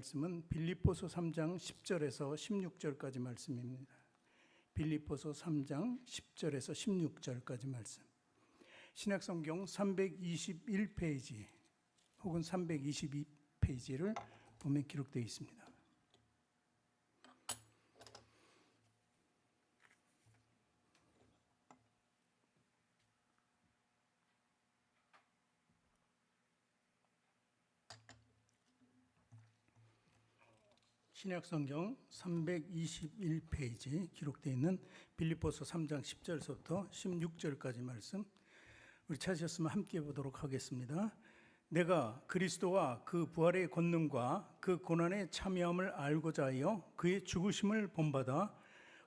말씀은 빌립보서 3장 10절에서 16절까지 말씀입니다. 빌립보서 3장 10절에서 16절까지 말씀. 신약성경 321페이지 혹은 322페이지를 보면 기록되어 있습니다. 신약성경 321페이지 기록되어 있는 빌립보서 3장 10절서부터 16절까지 말씀, 우리 찾으셨으면 함께 보도록 하겠습니다. 내가 그리스도와 그 부활의 권능과 그 고난의 참여함을 알고자 하여 그의 죽으심을 본받아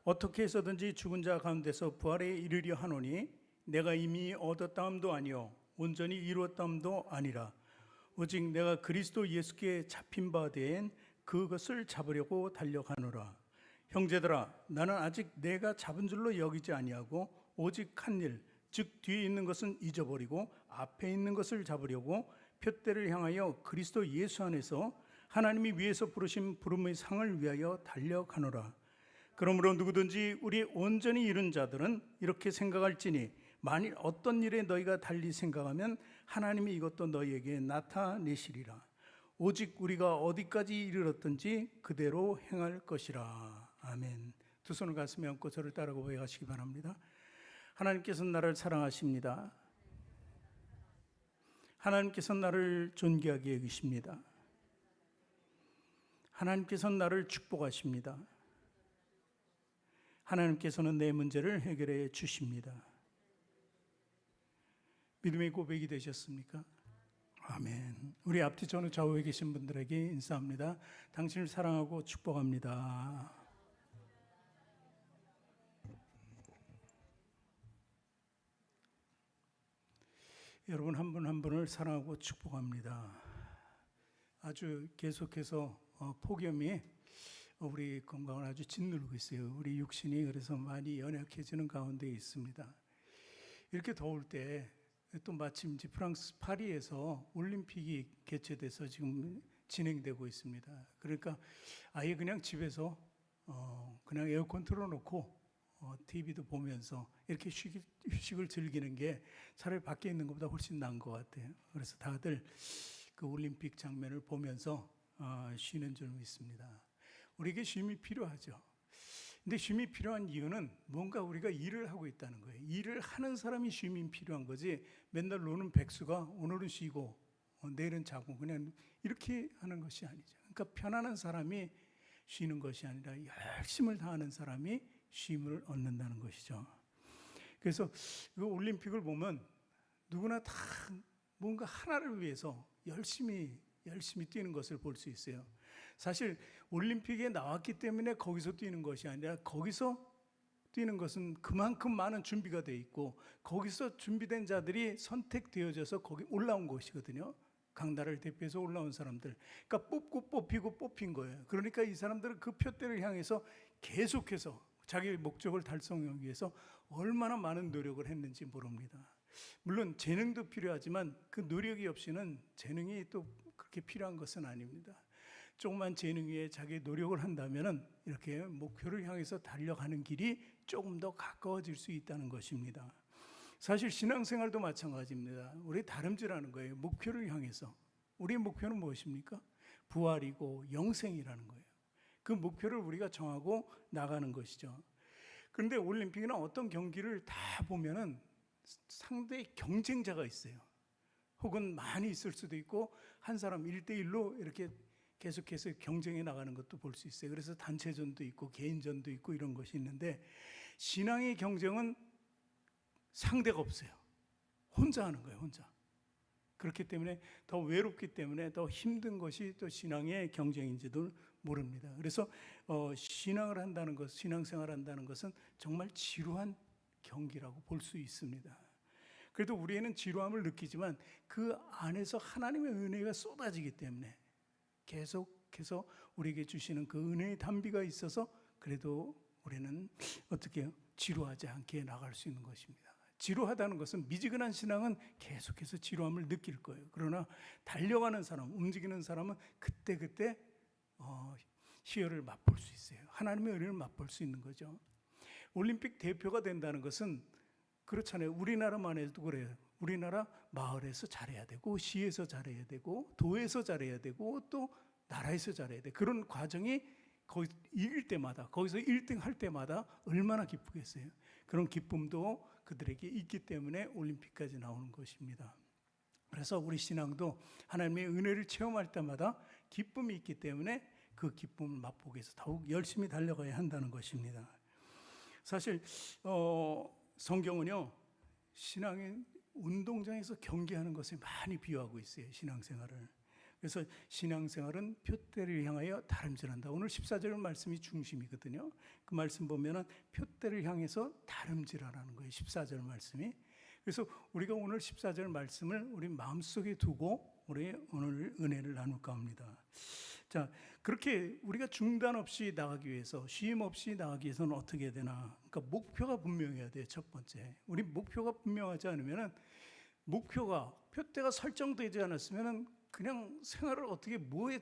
어떻게 해서든지 죽은 자 가운데서 부활에 이르려 하노니 내가 이미 얻었다함도 아니요 온전히 이루었다함도 아니라 오직 내가 그리스도 예수께 잡힌 바 되엔 그것을 잡으려고 달려가노라. 형제들아, 나는 아직 내가 잡은 줄로 여기지 아니하고 오직 한 일, 즉 뒤에 있는 것은 잊어버리고 앞에 있는 것을 잡으려고 표대를 향하여 그리스도 예수 안에서 하나님이 위에서 부르신 부름의 상을 위하여 달려가노라. 그러므로 누구든지 우리 온전히 이룬 자들은 이렇게 생각할지니 만일 어떤 일에 너희가 달리 생각하면 하나님이 이것도 너희에게 나타내시리라. 오직 우리가 어디까지 이르렀든지 그대로 행할 것이라. 아멘. 두 손을 가슴에 얹고 저를 따라 고백하시기 바랍니다. 하나님께서는 나를 사랑하십니다. 하나님께서는 나를 존귀하게 여기십니다. 하나님께서는 나를 축복하십니다. 하나님께서는 내 문제를 해결해 주십니다. 믿음의 고백이 되셨습니까? 아멘. 우리 앞뒤 전후 좌우에 계신 분들에게 인사합니다. 당신을 사랑하고 축복합니다. 여러분 한 분 한 분을 사랑하고 축복합니다. 아주 계속해서 폭염이 우리 건강을 아주 짓누르고 있어요. 우리 육신이 그래서 많이 연약해지는 가운데 있습니다. 이렇게 더울 때 또 마침 프랑스 파리에서 올림픽이 개최돼서 지금 진행되고 있습니다. 그러니까 아예 그냥 집에서 그냥 에어컨 틀어놓고 TV도 보면서 이렇게 휴식을 즐기는 게 차라리 밖에 있는 것보다 훨씬 나은 것 같아요. 그래서 다들 그 올림픽 장면을 보면서 쉬는 줄 믿습니다. 우리에게 쉼이 필요하죠. 근데 쉼이 필요한 이유는 뭔가 우리가 일을 하고 있다는 거예요. 일을 하는 사람이 쉼이 필요한 거지, 맨날 노는 백수가 오늘은 쉬고 내일은 자고 그냥 이렇게 하는 것이 아니죠. 그러니까 편안한 사람이 쉬는 것이 아니라 열심을 다하는 사람이 쉼을 얻는다는 것이죠. 그래서 그 올림픽을 보면 누구나 다 뭔가 하나를 위해서 열심히 뛰는 것을 볼 수 있어요. 사실 올림픽에 나왔기 때문에 거기서 뛰는 것이 아니라 거기서 뛰는 것은 그만큼 많은 준비가 돼 있고 거기서 준비된 자들이 선택되어져서 거기 올라온 것이거든요. 각 나라를 대표해서 올라온 사람들, 그러니까 뽑고 뽑히고 뽑힌 거예요. 그러니까 이 사람들은 그 표대를 향해서 계속해서 자기의 목적을 달성하기 위해서 얼마나 많은 노력을 했는지 모릅니다. 물론 재능도 필요하지만 그 노력이 없이는 재능이 또 그렇게 필요한 것은 아닙니다. 조그만 재능 위에 자기의 노력을 한다면 이렇게 목표를 향해서 달려가는 길이 조금 더 가까워질 수 있다는 것입니다. 사실 신앙생활도 마찬가지입니다. 우리 다름질하는 거예요. 목표를 향해서. 우리의 목표는 무엇입니까? 부활이고 영생이라는 거예요. 그 목표를 우리가 정하고 나가는 것이죠. 그런데 올림픽이나 어떤 경기를 다 보면은 상대의 경쟁자가 있어요. 혹은 많이 있을 수도 있고 한 사람 1대1로 이렇게 계속해서 경쟁해 나가는 것도 볼 수 있어요. 그래서 단체전도 있고 개인전도 있고 이런 것이 있는데 신앙의 경쟁은 상대가 없어요. 혼자 하는 거예요. 혼자. 그렇기 때문에 더 외롭기 때문에 더 힘든 것이 또 신앙의 경쟁인지도 모릅니다. 그래서 신앙을 한다는 것, 신앙생활을 한다는 것은 정말 지루한 경기라고 볼 수 있습니다. 그래도 우리에는 지루함을 느끼지만 그 안에서 하나님의 은혜가 쏟아지기 때문에 계속해서 우리에게 주시는 그 은혜의 담비가 있어서 그래도 우리는 어떻게 해요? 지루하지 않게 나갈 수 있는 것입니다. 지루하다는 것은 미지근한 신앙은 계속해서 지루함을 느낄 거예요. 그러나 달려가는 사람, 움직이는 사람은 그때그때 희열을 맛볼 수 있어요. 하나님의 은혜를 맛볼 수 있는 거죠. 올림픽 대표가 된다는 것은 그렇잖아요. 우리나라만 해도 그래요. 우리나라 마을에서 잘해야 되고, 시에서 잘해야 되고, 도에서 잘해야 되고, 또 나라에서 잘해야 돼. 그런 과정이 거기 이길 때마다, 거기서 1등 할 때마다 얼마나 기쁘겠어요. 그런 기쁨도 그들에게 있기 때문에 올림픽까지 나오는 것입니다. 그래서 우리 신앙도 하나님의 은혜를 체험할 때마다 기쁨이 있기 때문에 그 기쁨을 맛보기 위해서 더욱 열심히 달려가야 한다는 것입니다. 사실 성경은요, 신앙의 운동장에서 경기하는 것에 많이 비유하고 있어요. 신앙생활을. 그래서 신앙생활은 표대를 향하여 다름질한다. 오늘 14절 말씀이 중심이거든요. 그 말씀 보면은 표대를 향해서 다름질하라는 거예요. 14절 말씀이. 그래서 우리가 오늘 14절 말씀을 우리 마음속에 두고 우리 오늘 은혜를 나눌까 합니다. 자, 그렇게 우리가 중단 없이 나가기 위해서, 쉼 없이 나가기 위해서는 어떻게 해야 되나? 그러니까 목표가 분명해야 돼요. 첫 번째. 우리 목표가 분명하지 않으면은, 목표가, 표대가 설정되지 않았으면은 그냥 생활을 어떻게 뭐에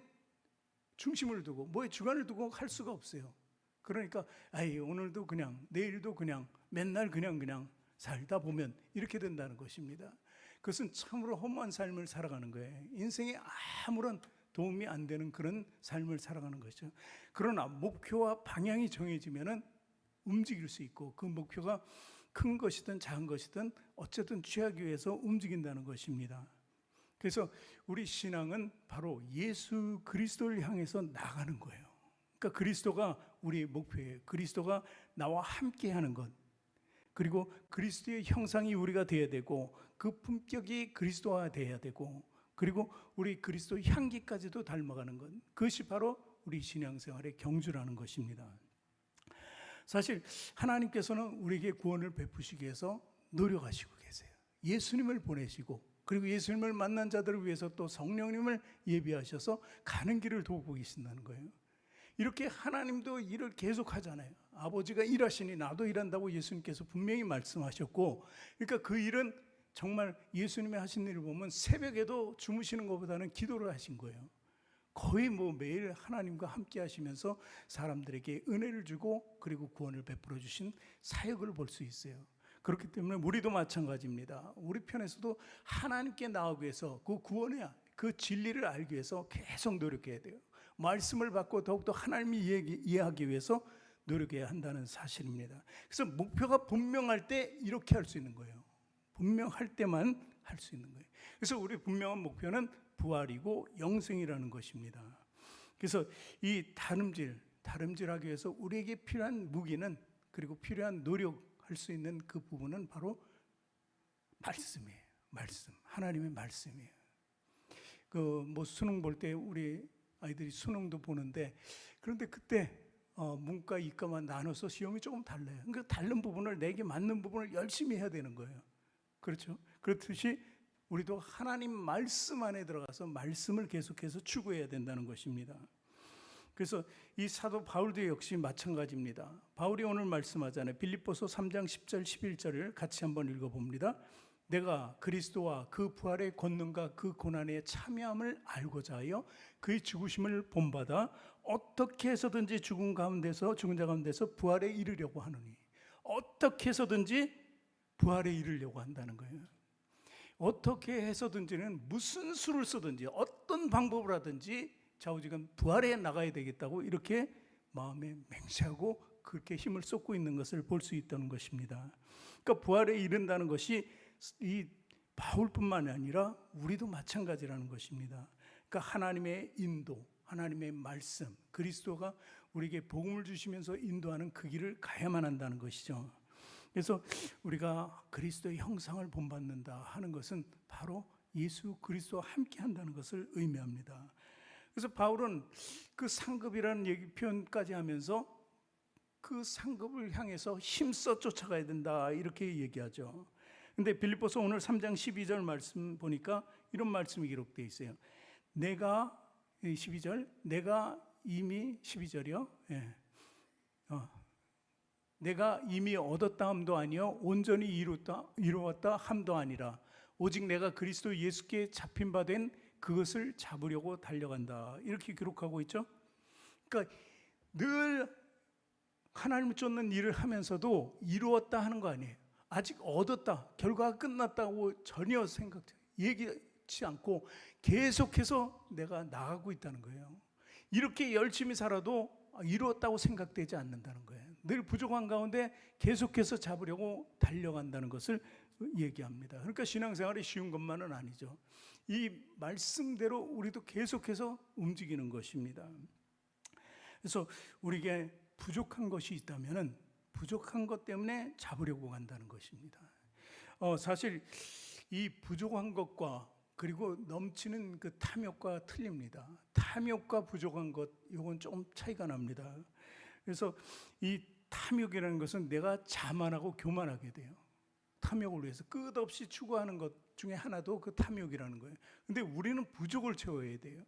중심을 두고, 뭐에 주관을 두고 할 수가 없어요. 그러니까 오늘도 그냥, 내일도 그냥, 맨날 그냥 살다 보면 이렇게 된다는 것입니다. 그것은 참으로 허무한 삶을 살아가는 거예요. 인생에 아무런 도움이 안 되는 그런 삶을 살아가는 것이죠. 그러나 목표와 방향이 정해지면은 움직일 수 있고, 그 목표가 큰 것이든 작은 것이든 어쨌든 취하기 위해서 움직인다는 것입니다. 그래서 우리 신앙은 바로 예수 그리스도를 향해서 나가는 거예요. 그러니까 그리스도가 우리의 목표예요. 그리스도가 나와 함께 하는 것, 그리고 그리스도의 형상이 우리가 되어야 되고, 그 품격이 그리스도화 되어야 되고, 그리고 우리 그리스도 향기까지도 닮아가는 것, 그것이 바로 우리 신앙생활의 경주라는 것입니다. 사실 하나님께서는 우리에게 구원을 베푸시기 위해서 노력하시고 계세요. 예수님을 보내시고, 그리고 예수님을 만난 자들을 위해서 또 성령님을 예비하셔서 가는 길을 도우고 계신다는 거예요. 이렇게 하나님도 일을 계속 하잖아요. 아버지가 일하시니 나도 일한다고 예수님께서 분명히 말씀하셨고, 그러니까 그 일은 정말 예수님이 하신 일을 보면 새벽에도 주무시는 것보다는 기도를 하신 거예요. 거의 매일 하나님과 함께 하시면서 사람들에게 은혜를 주고, 그리고 구원을 베풀어 주신 사역을 볼 수 있어요. 그렇기 때문에 우리도 마찬가지입니다. 우리 편에서도 하나님께 나아가기 위해서, 그 구원의 그 진리를 알기 위해서 계속 노력해야 돼요. 말씀을 받고 더욱더 하나님이 이해하기 위해서 노력해야 한다는 사실입니다. 그래서 목표가 분명할 때 이렇게 할 수 있는 거예요. 분명할 때만 할 수 있는 거예요. 그래서 우리 분명한 목표는 부활이고 영생이라는 것입니다. 그래서 이 다름질하기 위해서 우리에게 필요한 무기는, 그리고 필요한 노력할 수 있는 그 부분은 바로 말씀이에요. 말씀, 하나님의 말씀이에요. 수능 볼 때 우리 아이들이 수능도 보는데, 그런데 그때 문과, 이과만 나눠서 시험이 조금 달라요. 그러니까 다른 부분을, 내게 맞는 부분을 열심히 해야 되는 거예요. 그렇죠? 그렇듯이 우리도 하나님 말씀 안에 들어가서 말씀을 계속해서 추구해야 된다는 것입니다. 그래서 이 사도 바울도 역시 마찬가지입니다. 바울이 오늘 말씀하잖아요. 빌립보서 3장 10절 11절을 같이 한번 읽어봅니다. 내가 그리스도와 그 부활의 권능과 그 고난에 참여함을 알고자 하여 그의 죽으심을 본받아 어떻게 해서든지 죽은 자 가운데서 부활에 이르려고 하노니, 어떻게 해서든지 부활에 이르려고 한다는 거예요. 어떻게 해서든지는 무슨 수를 쓰든지 어떤 방법을 하든지 좌우지간 부활에 나가야 되겠다고 이렇게 마음에 맹세하고 그렇게 힘을 쏟고 있는 것을 볼 수 있다는 것입니다. 그러니까 부활에 이른다는 것이 이 바울뿐만 아니라 우리도 마찬가지라는 것입니다. 그러니까 하나님의 인도, 하나님의 말씀, 그리스도가 우리에게 복음을 주시면서 인도하는 그 길을 가야만 한다는 것이죠. 그래서 우리가 그리스도의 형상을 본받는다 하는 것은 바로 예수 그리스도와 함께 한다는 것을 의미합니다. 그래서 바울은 그 상급이라는 표현까지 하면서 그 상급을 향해서 힘써 쫓아가야 된다 이렇게 얘기하죠. 근데 빌립보서 오늘 3장 12절 말씀 보니까 이런 말씀이 기록되어 있어요. 내가 12절, 내가 이미 12절이요. 예. 내가 이미 얻었다 함도 아니요 온전히 이루었다 함도 아니라 오직 내가 그리스도 예수께 잡힌 바 된 그것을 잡으려고 달려간다. 이렇게 기록하고 있죠. 그러니까 늘 하나님을 쫓는 일을 하면서도 이루었다 하는 거 아니에요. 아직 얻었다, 결과가 끝났다고 전혀 얘기치 않고 계속해서 내가 나가고 있다는 거예요. 이렇게 열심히 살아도 이루었다고 생각되지 않는다는 거예요. 늘 부족한 가운데 계속해서 잡으려고 달려간다는 것을 얘기합니다. 그러니까 신앙생활이 쉬운 것만은 아니죠. 이 말씀대로 우리도 계속해서 움직이는 것입니다. 그래서 우리에게 부족한 것이 있다면 부족한 것 때문에 잡으려고 간다는 것입니다. 사실 이 부족한 것과 그리고 넘치는 그 탐욕과 틀립니다. 탐욕과 부족한 것, 이건 좀 차이가 납니다. 그래서 이 탐욕이라는 것은 내가 자만하고 교만하게 돼요. 탐욕을 위해서 끝없이 추구하는 것 중에 하나도 그 탐욕이라는 거예요. 근데 우리는 부족을 채워야 돼요.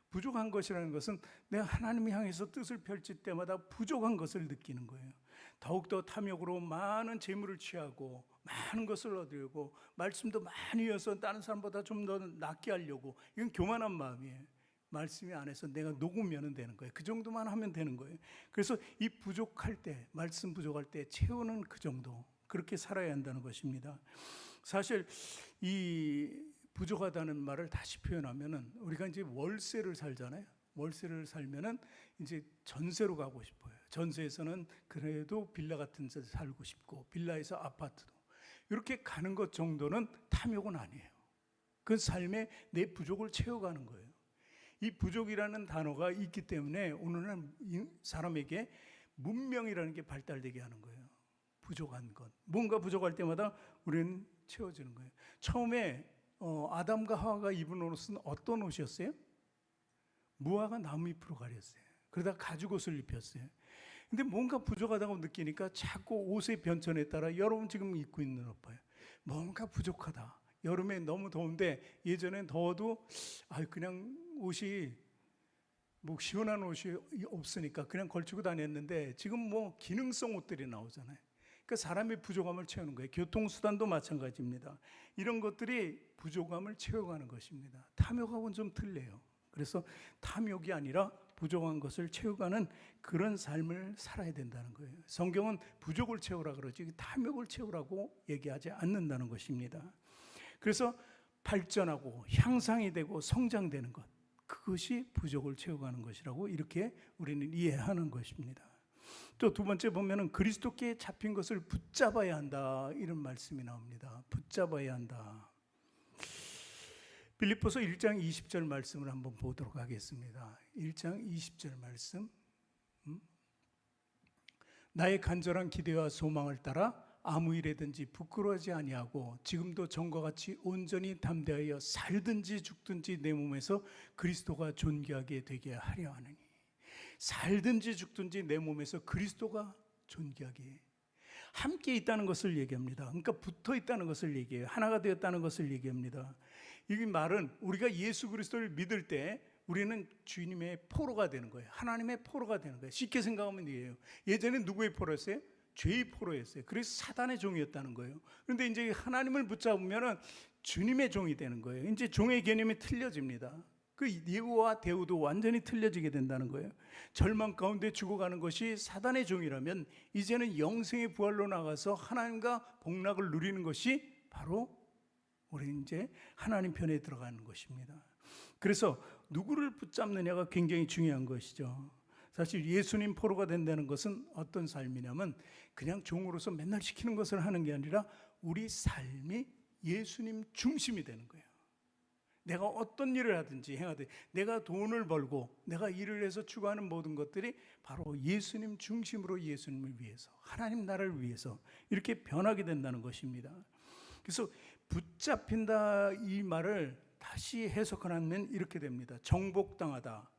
부족한 것이라는 것은 내가 하나님을 향해서 뜻을 펼칠 때마다 부족한 것을 느끼는 거예요. 더욱더 탐욕으로 많은 재물을 취하고 많은 것을 얻으려고 말씀도 많이 이어서 다른 사람보다 좀 더 낫게 하려고, 이건 교만한 마음이에요. 말씀이 안에서 내가 녹으면 되는 거예요. 그 정도만 하면 되는 거예요. 그래서 이 부족할 때, 말씀 부족할 때 채우는 그 정도, 그렇게 살아야 한다는 것입니다. 사실 이 부족하다는 말을 다시 표현하면은, 우리가 이제 월세를 살잖아요. 월세를 살면은 이제 전세로 가고 싶어요. 전세에서는 그래도 빌라 같은 데 살고 싶고, 빌라에서 아파트도, 이렇게 가는 것 정도는 탐욕은 아니에요. 그 삶에 내 부족을 채워가는 거예요. 이 부족이라는 단어가 있기 때문에 오늘은 사람에게 문명이라는 게 발달되게 하는 거예요. 부족한 것, 뭔가 부족할 때마다 우리는 채워지는 거예요. 처음에 아담과 하와가 입은 옷은 어떤 옷이었어요? 무화과 나뭇잎으로 가렸어요. 그러다 가죽옷을 입혔어요. 근데 뭔가 부족하다고 느끼니까 자꾸 옷의 변천에 따라, 여러분 지금 입고 있는 옷 봐요. 뭔가 부족하다. 여름에 너무 더운데 예전엔 더워도 그냥 옷이 뭐 시원한 옷이 없으니까 그냥 걸치고 다녔는데, 지금 뭐 기능성 옷들이 나오잖아요. 그러니까 사람의 부족함을 채우는 거예요. 교통수단도 마찬가지입니다. 이런 것들이 부족함을 채워가는 것입니다. 탐욕하고는 좀 틀려요. 그래서 탐욕이 아니라 부족한 것을 채워가는 그런 삶을 살아야 된다는 거예요. 성경은 부족을 채우라 그러지 탐욕을 채우라고 얘기하지 않는다는 것입니다. 그래서 발전하고 향상이 되고 성장되는 것, 그것이 부족을 채워가는 것이라고 이렇게 우리는 이해하는 것입니다. 또 두 번째 보면은 그리스도께 잡힌 것을 붙잡아야 한다, 이런 말씀이 나옵니다. 붙잡아야 한다. 빌립보서 1장 20절 말씀을 한번 보도록 하겠습니다. 1장 20절 말씀. 나의 간절한 기대와 소망을 따라 아무 일에든지 부끄러워하지 아니하고 지금도 전과 같이 온전히 담대하여 살든지 죽든지 내 몸에서 그리스도가 존귀하게 되게 하려 하느니. 살든지 죽든지 내 몸에서 그리스도가 존귀하게, 함께 있다는 것을 얘기합니다. 그러니까 붙어 있다는 것을 얘기해요. 하나가 되었다는 것을 얘기합니다. 이 말은 우리가 예수 그리스도를 믿을 때 우리는 주님의 포로가 되는 거예요. 하나님의 포로가 되는 거예요. 쉽게 생각하면 이해요. 예전에 누구의 포로였어요? 죄의 포로였어요. 그래서 사단의 종이었다는 거예요. 그런데 이제 하나님을 붙잡으면 주님의 종이 되는 거예요. 이제 종의 개념이 틀려집니다. 그 예우와 대우도 완전히 틀려지게 된다는 거예요. 절망 가운데 죽어가는 것이 사단의 종이라면, 이제는 영생의 부활로 나가서 하나님과 복락을 누리는 것이 바로 우리 이제 하나님 편에 들어가는 것입니다. 그래서 누구를 붙잡느냐가 굉장히 중요한 것이죠. 사실 예수님 포로가 된다는 것은 어떤 삶이냐면, 그냥 종으로서 맨날 시키는 것을 하는 게 아니라 우리 삶이 예수님 중심이 되는 거예요. 내가 어떤 일을 하든지 행하든지, 내가 돈을 벌고 내가 일을 해서 추구하는 모든 것들이 바로 예수님 중심으로, 예수님을 위해서, 하나님 나라를 위해서 이렇게 변하게 된다는 것입니다. 그래서 붙잡힌다, 이 말을 다시 해석하면 이렇게 됩니다. 정복당하다,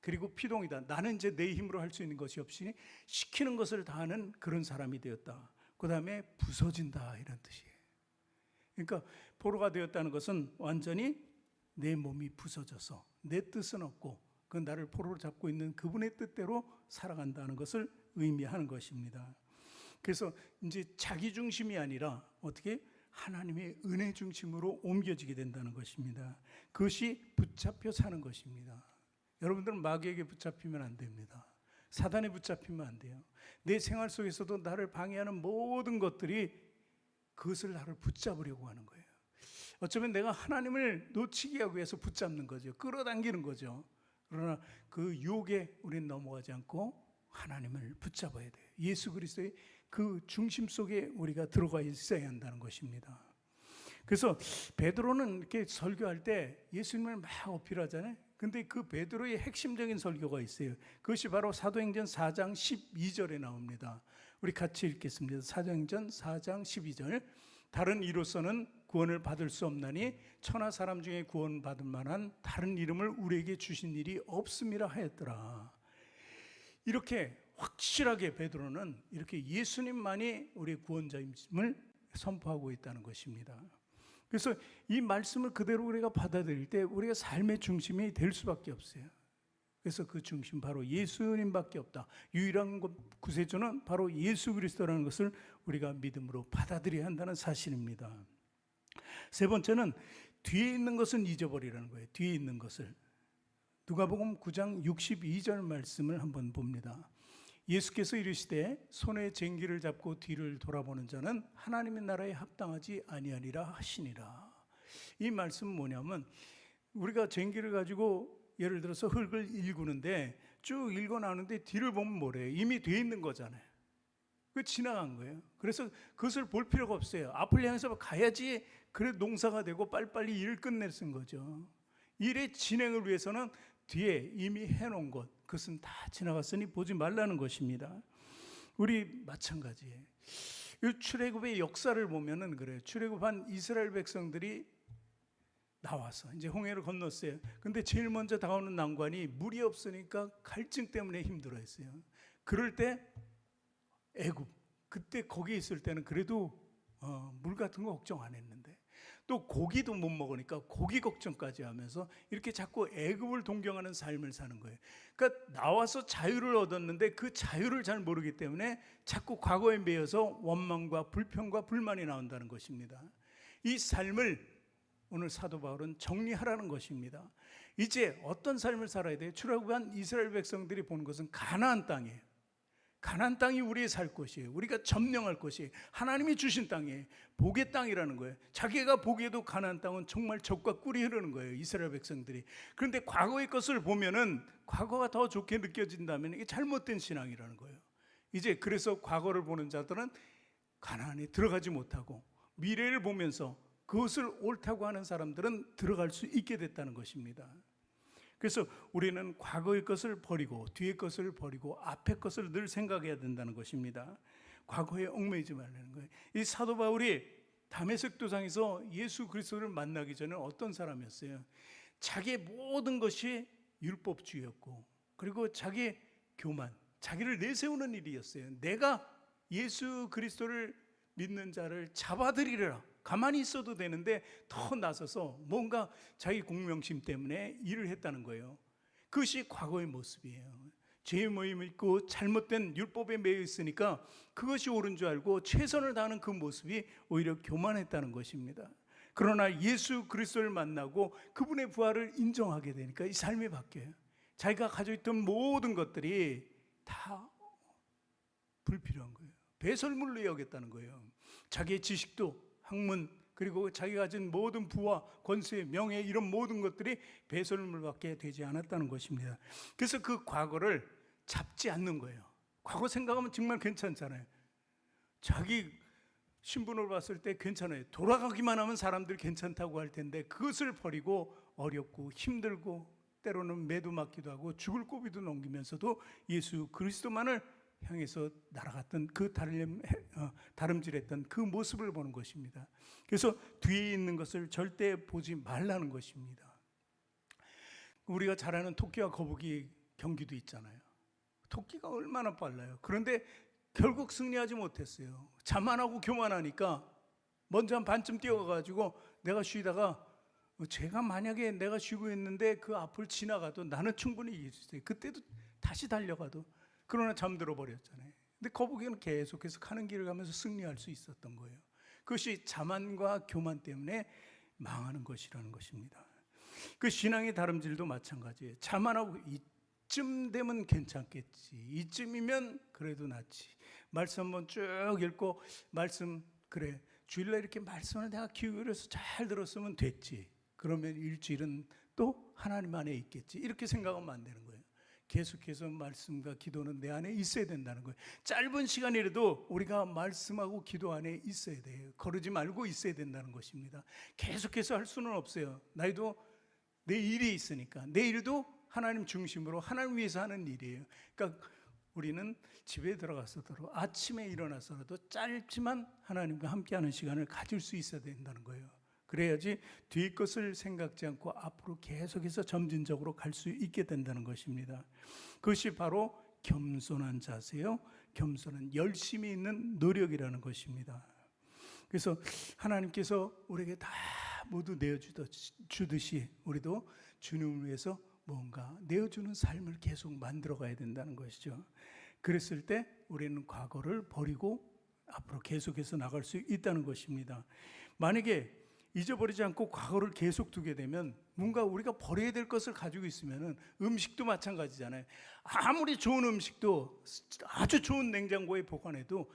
그리고 피동이다. 나는 이제 내 힘으로 할 수 있는 것이 없으니 시키는 것을 다 하는 그런 사람이 되었다. 그 다음에 부서진다, 이런 뜻이에요. 그러니까 포로가 되었다는 것은 완전히 내 몸이 부서져서 내 뜻은 없고 그 나를 포로로 잡고 있는 그분의 뜻대로 살아간다는 것을 의미하는 것입니다. 그래서 이제 자기 중심이 아니라 어떻게 하나님의 은혜 중심으로 옮겨지게 된다는 것입니다. 그것이 붙잡혀 사는 것입니다. 여러분들은 마귀에게 붙잡히면 안 됩니다. 사단에 붙잡히면 안 돼요. 내 생활 속에서도 나를 방해하는 모든 것들이 그것을 나를 붙잡으려고 하는 거예요. 어쩌면 내가 하나님을 놓치기 하기 위해서 붙잡는 거죠. 끌어당기는 거죠. 그러나 그 유혹에 우리는 넘어가지 않고 하나님을 붙잡아야 돼요. 예수 그리스도의 그 중심 속에 우리가 들어가 있어야 한다는 것입니다. 그래서 베드로는 이렇게 설교할 때 예수님을 막 어필하잖아요. 근데 그 베드로의 핵심적인 설교가 있어요. 그것이 바로 사도행전 4장 12절에 나옵니다. 우리 같이 읽겠습니다. 사도행전 4장 12절. 다른 이로서는 구원을 받을 수 없나니 천하 사람 중에 구원받을 만한 다른 이름을 우리에게 주신 일이 없음이라 하였더라. 이렇게 확실하게 베드로는 이렇게 예수님만이 우리의 구원자임을 선포하고 있다는 것입니다. 그래서 이 말씀을 그대로 우리가 받아들일 때 우리가 삶의 중심이 될 수밖에 없어요. 그래서 그 중심 바로 예수님밖에 없다. 유일한 구세주는 바로 예수 그리스도라는 것을 우리가 믿음으로 받아들여야 한다는 사실입니다. 세 번째는 뒤에 있는 것은 잊어버리라는 거예요. 뒤에 있는 것을. 누가복음 9장 62절 말씀을 한번 봅니다. 예수께서 이르시되 손에 쟁기를 잡고 뒤를 돌아보는 자는 하나님의 나라에 합당하지 아니하리라 하시니라. 이 말씀은 뭐냐면 우리가 쟁기를 가지고 예를 들어서 흙을 일구는데 쭉 일궈 나오는데 뒤를 보면 뭐래요? 이미 돼 있는 거잖아요. 그 지나간 거예요. 그래서 그것을 볼 필요가 없어요. 앞을 향해서 가야지 그래 농사가 되고 빨리빨리 일을 끝낼 수 있는 거죠. 일의 진행을 위해서는 뒤에 이미 해놓은 것, 그것은 다 지나갔으니 보지 말라는 것입니다. 우리 마찬가지예요. 이 출애굽의 역사를 보면은 그래요. 출애굽한 이스라엘 백성들이 나와서 이제 홍해를 건넜어요. 근데 제일 먼저 다가오는 난관이 물이 없으니까 갈증 때문에 힘들어했어요. 그럴 때 애굽, 그때 거기 있을 때는 그래도 물 같은 거 걱정 안 했는데 또 고기도 못 먹으니까 고기 걱정까지 하면서 이렇게 자꾸 애굽을 동경하는 삶을 사는 거예요. 그러니까 나와서 자유를 얻었는데 그 자유를 잘 모르기 때문에 자꾸 과거에 매여서 원망과 불평과 불만이 나온다는 것입니다. 이 삶을 오늘 사도 바울은 정리하라는 것입니다. 이제 어떤 삶을 살아야 돼요? 출애굽한 이스라엘 백성들이 보는 것은 가나안 땅이에요. 가나안 땅이 우리의 살 곳이에요. 우리가 점령할 곳이에요. 하나님이 주신 땅이에요. 복의 땅이라는 거예요. 자기가 보기에도 가나안 땅은 정말 젖과 꿀이 흐르는 거예요. 이스라엘 백성들이. 그런데 과거의 것을 보면은 과거가 더 좋게 느껴진다면 이게 잘못된 신앙이라는 거예요. 이제 그래서 과거를 보는 자들은 가나안에 들어가지 못하고 미래를 보면서 그것을 옳다고 하는 사람들은 들어갈 수 있게 됐다는 것입니다. 그래서 우리는 과거의 것을 버리고 뒤의 것을 버리고 앞의 것을 늘 생각해야 된다는 것입니다. 과거에 얽매이지 말라는 거예요. 이 사도 바울이 다메섹 도상에서 예수 그리스도를 만나기 전에 어떤 사람이었어요? 자기의 모든 것이 율법주의였고 그리고 자기의 교만, 자기를 내세우는 일이었어요. 내가 예수 그리스도를 믿는 자를 잡아들이라. 가만히 있어도 되는데 더 나서서 뭔가 자기 공명심 때문에 일을 했다는 거예요. 그것이 과거의 모습이에요. 죄의 모임을 있고 잘못된 율법에 매여 있으니까 그것이 옳은 줄 알고 최선을 다하는 그 모습이 오히려 교만했다는 것입니다. 그러나 예수 그리스도를 만나고 그분의 부활을 인정하게 되니까 이 삶이 바뀌어요. 자기가 가지고 있던 모든 것들이 다 불필요한 거예요. 배설물로 여겼다는 거예요. 자기의 지식도 학문 그리고 자기가 가진 모든 부와 권세, 명예 이런 모든 것들이 배설물밖에 되지 않았다는 것입니다. 그래서 그 과거를 잡지 않는 거예요. 과거 생각하면 정말 괜찮잖아요. 자기 신분을 봤을 때 괜찮아요. 돌아가기만 하면 사람들 괜찮다고 할 텐데 그것을 버리고 어렵고 힘들고 때로는 매도 맞기도 하고 죽을 고비도 넘기면서도 예수 그리스도만을 향해서 날아갔던 그 다름질했던 그 모습을 보는 것입니다. 그래서 뒤에 있는 것을 절대 보지 말라는 것입니다. 우리가 잘 아는 토끼와 거북이 경기도 있잖아요. 토끼가 얼마나 빨라요. 그런데 결국 승리하지 못했어요. 자만하고 교만하니까 먼저 한 반쯤 뛰어가가지고 내가 쉬다가 제가 만약에 내가 쉬고 있는데 그 앞을 지나가도 나는 충분히 이길 수 있어요. 그때도 다시 달려가도 그러나 잠들어 버렸잖아요. 근데 거북이는 계속해서 가는 길을 가면서 승리할 수 있었던 거예요. 그것이 자만과 교만 때문에 망하는 것이라는 것입니다. 그 신앙의 다름질도 마찬가지예요. 자만하고 이쯤 되면 괜찮겠지, 이쯤이면 그래도 낫지, 말씀 한번 쭉 읽고 말씀 그래 주일날 이렇게 말씀을 내가 기울여서 잘 들었으면 됐지, 그러면 일주일은 또 하나님 안에 있겠지, 이렇게 생각하면 안 되는 거예요. 계속해서 말씀과 기도는 내 안에 있어야 된다는 거예요. 짧은 시간이라도 우리가 말씀하고 기도 안에 있어야 돼요. 거르지 말고 있어야 된다는 것입니다. 계속해서 할 수는 없어요. 나도 내 일이 있으니까. 내 일도 하나님 중심으로 하나님 위해서 하는 일이에요. 그러니까 우리는 집에 들어가서도 아침에 일어나서라도 짧지만 하나님과 함께하는 시간을 가질 수 있어야 된다는 거예요. 그래야지 뒤 것을 생각지 않고 앞으로 계속해서 점진적으로 갈 수 있게 된다는 것입니다. 그것이 바로 겸손한 자세요. 겸손한 열심히 있는 노력이라는 것입니다. 그래서 하나님께서 우리에게 다 모두 내어주듯이 우리도 주님을 위해서 뭔가 내어주는 삶을 계속 만들어 가야 된다는 것이죠. 그랬을 때 우리는 과거를 버리고 앞으로 계속해서 나갈 수 있다는 것입니다. 만약에 잊어버리지 않고 과거를 계속 두게 되면 뭔가 우리가 버려야 될 것을 가지고 있으면, 음식도 마찬가지잖아요. 아무리 좋은 음식도 아주 좋은 냉장고에 보관해도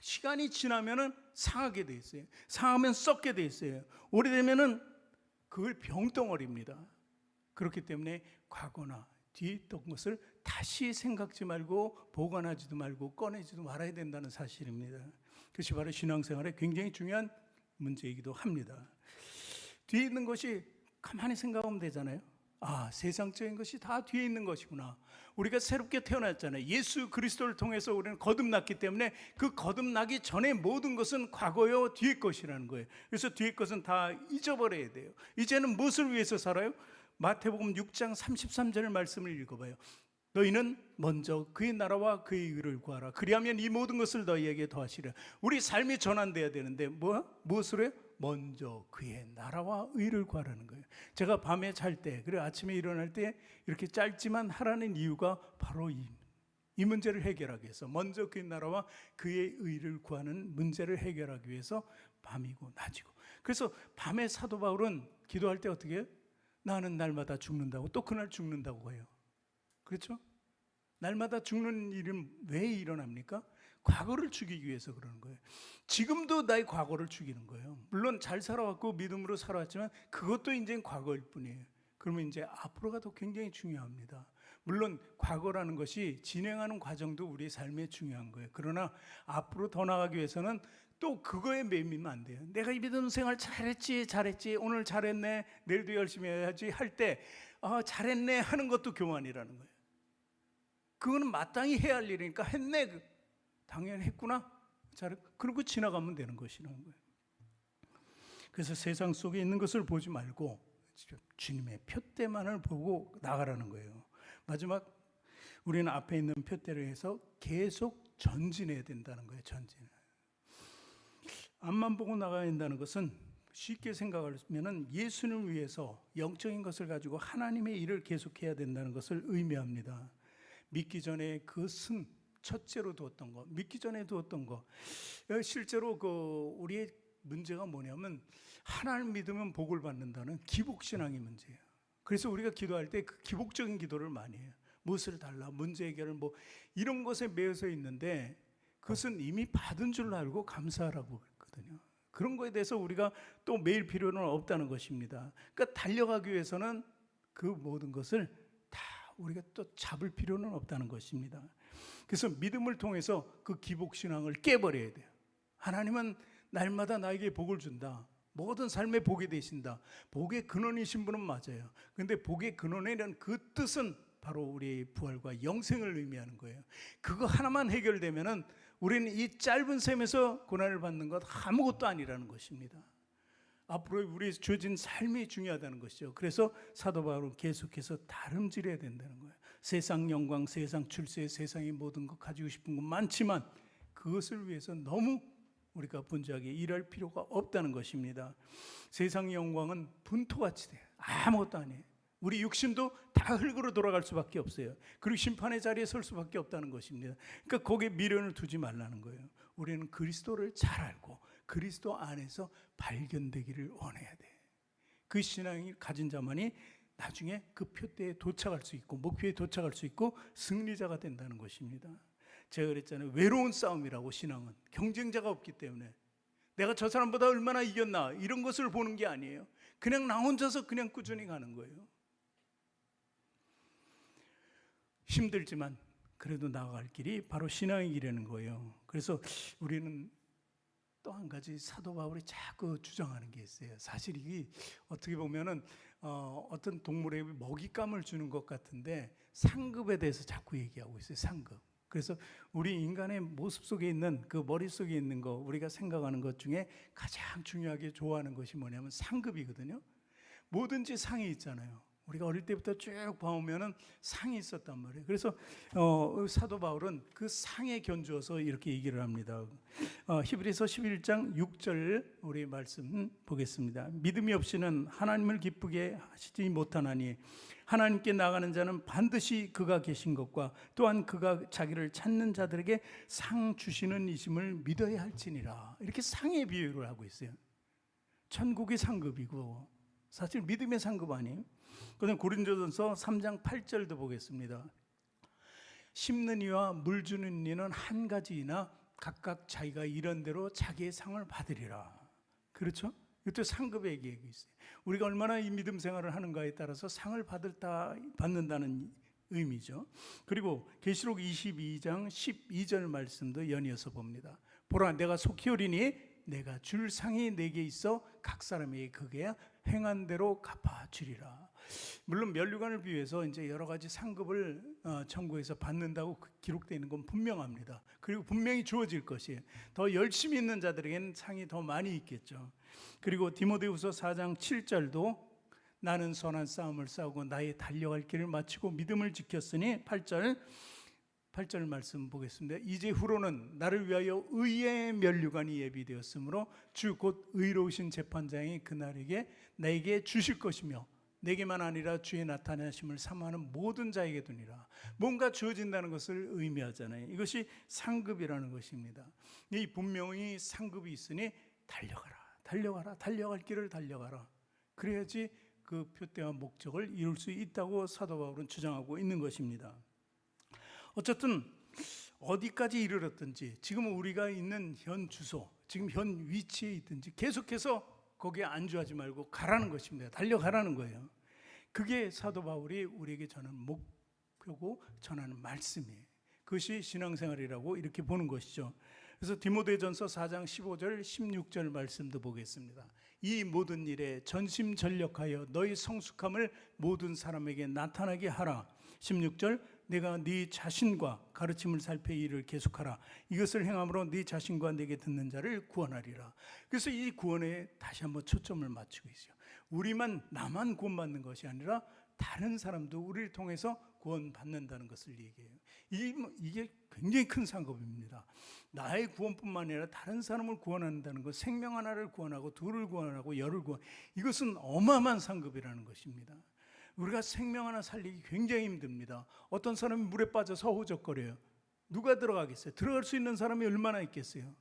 시간이 지나면 상하게 돼 있어요. 상하면 썩게 돼 있어요. 오래되면 그걸 병덩어리입니다. 그렇기 때문에 과거나 뒤에 있던 것을 다시 생각지 말고 보관하지도 말고 꺼내지도 말아야 된다는 사실입니다. 그것이 바로 신앙생활에 굉장히 중요한 문제이기도 합니다. 뒤에 있는 것이 가만히 생각하면 되잖아요. 아, 세상적인 것이 다 뒤에 있는 것이구나. 우리가 새롭게 태어났잖아요. 예수 그리스도를 통해서 우리는 거듭났기 때문에 그 거듭나기 전에 모든 것은 과거요 뒤의 것이라는 거예요. 그래서 뒤의 것은 다 잊어버려야 돼요. 이제는 무엇을 위해서 살아요? 마태복음 6장 33절 말씀을 읽어봐요. 너희는 먼저 그의 나라와 그의 의를 구하라. 그리하면 이 모든 것을 너희에게 더하시리라. 우리 삶이 전환돼야 되는데 무엇으로 해요? 먼저 그의 나라와 의를 구하라는 거예요. 제가 밤에 잘 때, 그리고 아침에 일어날 때 이렇게 짧지만 하라는 이유가 바로 이 문제를 해결하기 위해서, 먼저 그의 나라와 그의 의를 구하는 문제를 해결하기 위해서 밤이고 낮이고. 그래서 밤에 사도 바울은 기도할 때 어떻게 해요? 나는 날마다 죽는다고, 또 그날 죽는다고 해요. 그렇죠? 날마다 죽는 일은 왜 일어납니까? 과거를 죽이기 위해서 그러는 거예요. 지금도 나의 과거를 죽이는 거예요. 물론 잘 살아왔고 믿음으로 살아왔지만 그것도 이제 과거일 뿐이에요. 그러면 이제 앞으로가 더 굉장히 중요합니다. 물론 과거라는 것이 진행하는 과정도 우리의 삶에 중요한 거예요. 그러나 앞으로 더 나가기 위해서는 또 그거에 매이면 안 돼요. 내가 이 믿음 생활 잘했지, 오늘 잘했네, 내일도 열심히 해야지 할 때 잘했네 하는 것도 교만이라는 거예요. 그거는 마땅히 해야 할 일이니까 했네, 당연히 했구나, 그러고 지나가면 되는 것이라는 거예요. 그래서 세상 속에 있는 것을 보지 말고 주님의 표대만을 보고 나가라는 거예요. 마지막, 우리는 앞에 있는 표대로 해서 계속 전진해야 된다는 거예요. 전진. 앞만 보고 나가야 된다는 것은 쉽게 생각하면 예수님을 위해서 영적인 것을 가지고 하나님의 일을 계속해야 된다는 것을 의미합니다. 믿기 전에 그것은 첫째로 두었던 것, 믿기 전에 두었던 것. 실제로 우리의 문제가 뭐냐면 하나님 믿으면 복을 받는다는 기복신앙의 문제예요. 그래서 우리가 기도할 때 그 기복적인 기도를 많이 해요. 무엇을 달라, 문제 해결을 이런 것에 매여서 있는데 그것은 이미 받은 줄 알고 감사하라고 그랬거든요. 그런 거에 대해서 우리가 또 매일 필요는 없다는 것입니다. 그러니까 달려가기 위해서는 그 모든 것을 다 우리가 또 잡을 필요는 없다는 것입니다. 그래서 믿음을 통해서 그 기복신앙을 깨버려야 돼요. 하나님은 날마다 나에게 복을 준다, 모든 삶에 복이 되신다, 복의 근원이신 분은 맞아요. 그런데 복의 근원이라는 그 뜻은 바로 우리의 부활과 영생을 의미하는 거예요. 그거 하나만 해결되면은 우리는 이 짧은 삶에서 고난을 받는 것 아무것도 아니라는 것입니다. 앞으로 우리 주어진 삶이 중요하다는 것이죠. 그래서 사도 바울은 계속해서 다름질해야 된다는 거예요. 세상 영광, 세상 출세, 세상의 모든 것 가지고 싶은 건 많지만 그것을 위해서 너무 우리가 분주하게 일할 필요가 없다는 것입니다. 세상의 영광은 분토같이 돼요. 아무것도 아니에요. 우리 육신도 다 흙으로 돌아갈 수밖에 없어요. 그리고 심판의 자리에 설 수밖에 없다는 것입니다. 그러니까 거기에 미련을 두지 말라는 거예요. 우리는 그리스도를 잘 알고 그리스도 안에서 발견되기를 원해야 돼. 그 신앙을 가진 자만이 나중에 그 표대에 도착할 수 있고 목표에 도착할 수 있고 승리자가 된다는 것입니다. 제가 그랬잖아요. 외로운 싸움이라고. 신앙은 경쟁자가 없기 때문에 내가 저 사람보다 얼마나 이겼나 이런 것을 보는 게 아니에요. 그냥 나 혼자서 그냥 꾸준히 가는 거예요. 힘들지만 그래도 나아갈 길이 바로 신앙의 길이라는 거예요. 그래서 우리는 또 한 가지 사도 바울이 자꾸 주장하는 게 있어요. 사실 이게 어떻게 보면은 어떤 동물에게 먹잇감을 주는 것 같은데 상급에 대해서 자꾸 얘기하고 있어요. 상급. 그래서 우리 인간의 모습 속에 있는 그 머릿속에 있는 거, 우리가 생각하는 것 중에 가장 중요하게 좋아하는 것이 뭐냐면 상급이거든요. 뭐든지 상이 있잖아요. 우리가 어릴 때부터 쭉 봐오면은 상이 있었단 말이에요. 그래서 사도 바울은 그 상에 견주어서 이렇게 얘기를 합니다. 히브리서 11장 6절 우리 말씀 보겠습니다. 믿음이 없이는 하나님을 기쁘게 하시지 못하나니 하나님께 나가는 자는 반드시 그가 계신 것과 또한 그가 자기를 찾는 자들에게 상 주시는 이심을 믿어야 할지니라. 이렇게 상의 비유를 하고 있어요. 천국의 상급이고 사실 믿음의 상급 아니에요. 그다음 고린도전서 3장 8절도 보겠습니다. 심는 이와 물 주는 이는 한 가지이나 각각 자기가 일한 대로 자기의 상을 받으리라. 그렇죠? 이것도 상급의 얘기가 있어요. 우리가 얼마나 이 믿음 생활을 하는가에 따라서 상을 받는다는 의미죠. 그리고 계시록 22장 12절 말씀도 연이어서 봅니다. 보라, 내가 속히 오리니 내가 줄 상이 내게 있어 각 사람에게 그게 행한 대로 갚아주리라. 물론 면류관을 비유해서 이제 여러 가지 상급을 천국에서 받는다고 기록되어 있는 건 분명합니다. 그리고 분명히 주어질 것이에요. 더 열심히 있는 자들에게는 상이 더 많이 있겠죠. 그리고 디모데후서 4장 7절도 나는 선한 싸움을 싸우고 나의 달려갈 길을 마치고 믿음을 지켰으니 8절 말씀 보겠습니다. 이제 후로는 나를 위하여 의의 면류관이 예비되었으므로 주 곧 의로우신 재판장이 그날에게 내게 주실 것이며 내게만 아니라 주의 나타나심을 사모하는 모든 자에게 두니라. 뭔가 주어진다는 것을 의미하잖아요. 이것이 상급이라는 것입니다. 이 분명히 상급이 있으니 달려갈 길을 달려가라. 그래야지 그 표대와 목적을 이룰 수 있다고 사도 바울은 주장하고 있는 것입니다. 어쨌든 어디까지 이르렀든지 지금 우리가 있는 현 주소, 지금 현 위치에 있든지 계속해서 거기에 안주하지 말고 가라는 것입니다. 달려가라는 거예요. 그게 사도 바울이 우리에게 전하는 목표고 전하는 말씀이에요. 그것이 신앙생활이라고 이렇게 보는 것이죠. 그래서 디모데전서 4장 15절 16절 말씀도 보겠습니다. 이 모든 일에 전심전력하여 너희 성숙함을 모든 사람에게 나타나게 하라. 16절 내가 네 자신과 가르침을 살펴 일을 계속하라. 이것을 행함으로 네 자신과 내게 듣는 자를 구원하리라. 그래서 이 구원에 다시 한번 초점을 맞추고 있어요. 나만 구원받는 것이 아니라 다른 사람도 우리를 통해서 구원받는다는 것을 얘기해요. 이게 굉장히 큰 상급입니다. 나의 구원뿐만 아니라 다른 사람을 구원한다는 것, 생명 하나를 구원하고 둘을 구원하고 열을 구원, 이것은 어마어마한 상급이라는 것입니다. 우리가 생명 하나 살리기 굉장히 힘듭니다. 어떤 사람이 물에 빠져서 허우적거려요. 누가 들어가겠어요? 들어갈 수 있는 사람이 얼마나 있겠어요?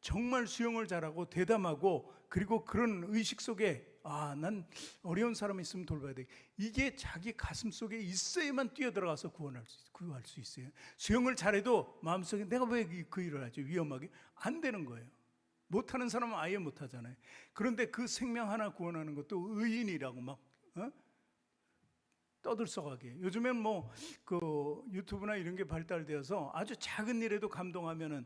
정말 수영을 잘하고 대담하고 그리고 그런 의식 속에 난 어려운 사람이 있으면 돌봐야 돼. 이게 자기 가슴 속에 있어야만 뛰어들어가서 구할 수 있어요. 수영을 잘해도 마음속에 내가 왜 그 일을 하지? 위험하게 안 되는 거예요. 못하는 사람은 아예 못하잖아요. 그런데 그 생명 하나 구원하는 것도 의인이라고 막 떠들썩하게. 요즘엔 그 유튜브나 이런 게 발달되어서 아주 작은 일에도 감동하면은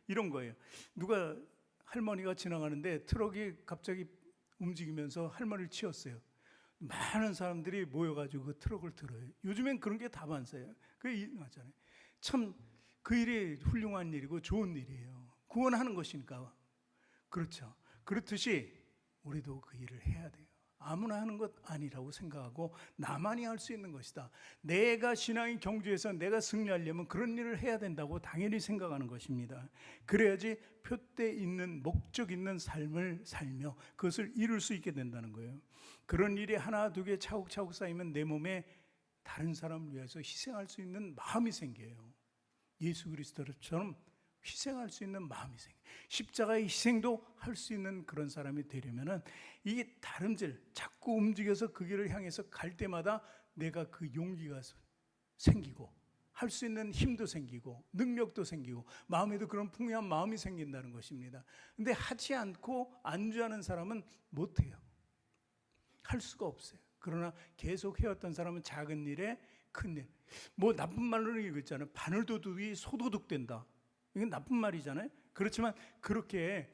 이런 거예요. 누가 할머니가 지나가는데 트럭이 갑자기 움직이면서 할머니를 치었어요. 많은 사람들이 모여가지고 그 트럭을 들어요. 요즘엔 그런 게 다반사예요. 그게 맞잖아요. 참 그 일이 훌륭한 일이고 좋은 일이에요. 구원하는 것이니까. 그렇죠. 그렇듯이 우리도 그 일을 해야 돼요. 아무나 하는 것 아니라고 생각하고 나만이 할 수 있는 것이다. 내가 신앙의 경주에서 내가 승리하려면 그런 일을 해야 된다고 당연히 생각하는 것입니다. 그래야지 표대 있는 목적 있는 삶을 살며 그것을 이룰 수 있게 된다는 거예요. 그런 일이 하나 두 개 차곡차곡 쌓이면 내 몸에 다른 사람을 위해서 희생할 수 있는 마음이 생겨요. 예수 그리스도처럼 희생할 수 있는 마음이 생겨. 십자가의 희생도 할 수 있는 그런 사람이 되려면은 이게 다름질 자꾸 움직여서 그 길을 향해서 갈 때마다 내가 그 용기가 생기고 할 수 있는 힘도 생기고 능력도 생기고 마음에도 그런 풍요한 마음이 생긴다는 것입니다. 근데 하지 않고 안주하는 사람은 못해요. 할 수가 없어요. 그러나 계속 해왔던 사람은 작은 일에 큰 일. 뭐 나쁜 말로는 이거 있잖아요. 바늘도둑이 소도둑 된다. 이건 나쁜 말이잖아요. 그렇지만 그렇게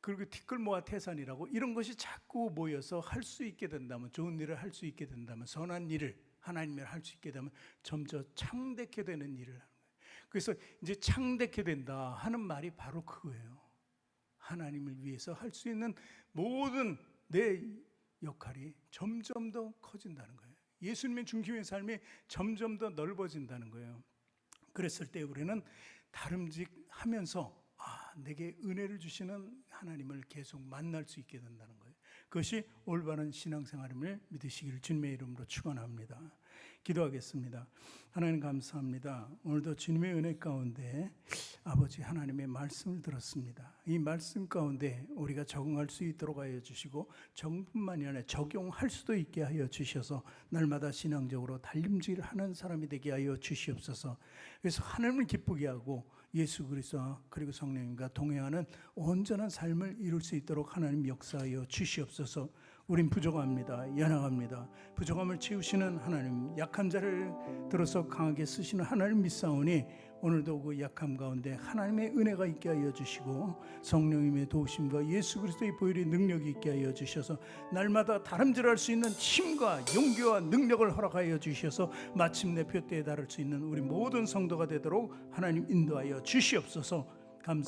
그리고 티끌모아 태산이라고 이런 것이 자꾸 모여서 할 수 있게 된다면, 좋은 일을 할 수 있게 된다면, 선한 일을 하나님을 할 수 있게 되면 점점 창대케 되는 일을 하는 거예요. 그래서 이제 창대케 된다 하는 말이 바로 그거예요. 하나님을 위해서 할 수 있는 모든 내 역할이 점점 더 커진다는 거예요. 예수님의 중심의 삶이 점점 더 넓어진다는 거예요. 그랬을 때 우리는 다름직하면서 내게 은혜를 주시는 하나님을 계속 만날 수 있게 된다는 거예요. 그것이 올바른 신앙생활임을 믿으시기를 주님의 이름으로 축원합니다. 기도하겠습니다. 하나님 감사합니다. 오늘도 주님의 은혜 가운데 아버지 하나님의 말씀을 들었습니다. 이 말씀 가운데 우리가 적응할 수 있도록 하여 주시고, 적응뿐만이 아니라 적용할 수도 있게 하여 주셔서 날마다 신앙적으로 달림질하는 사람이 되게 하여 주시옵소서. 그래서 하나님을 기쁘게 하고 예수 그리스도 그리고 성령님과 동행하는 온전한 삶을 이룰 수 있도록 하나님 역사하여 주시옵소서. 우린 부족합니다. 연약합니다. 부족함을 채우시는 하나님, 약한 자를 들어서 강하게 쓰시는 하나님 믿사오니 오늘도 그 약함 가운데 하나님의 은혜가 있게 하여 주시고, 성령님의 도우심과 예수 그리스도의 보혈의 능력이 있게 하여 주셔서 날마다 다름질할 수 있는 힘과 용기와 능력을 허락하여 주셔서 마침내 표대에 달할 수 있는 우리 모든 성도가 되도록 하나님 인도하여 주시옵소서.